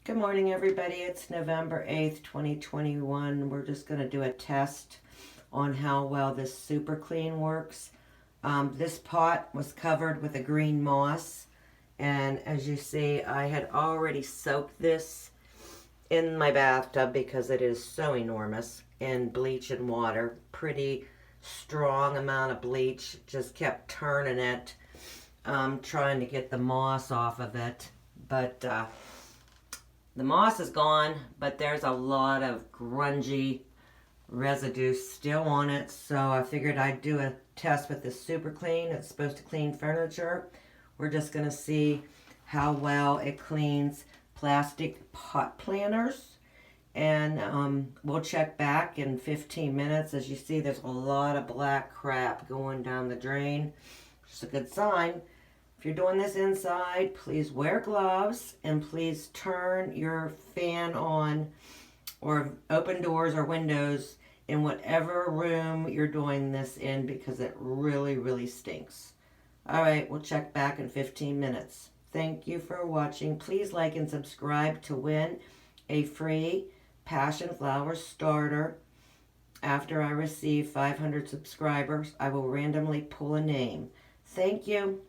Good morning, everybody. It's November 8th, 2021. We're just going to do a test on how well this super clean works. This pot was covered with a green moss, and as you see, I had already soaked this in my bathtub because it is so enormous in bleach and water. Pretty strong amount of bleach. Just kept turning it, trying to get the moss off of it, but the moss is gone, but there's a lot of grungy residue still on it, so I figured I'd do a test with this super clean. It's supposed to clean furniture. We're just going to see how well it cleans plastic pot planters, and we'll check back in 15 minutes. As you see, there's a lot of black crap going down the drain, which is a good sign. If you're doing this inside, please wear gloves and please turn your fan on or open doors or windows in whatever room you're doing this in because it really stinks. All right, we'll check back in 15 minutes. Thank you for watching. Please like and subscribe to win a free passion flower starter. After I receive 500 subscribers, I will randomly pull a name. Thank you.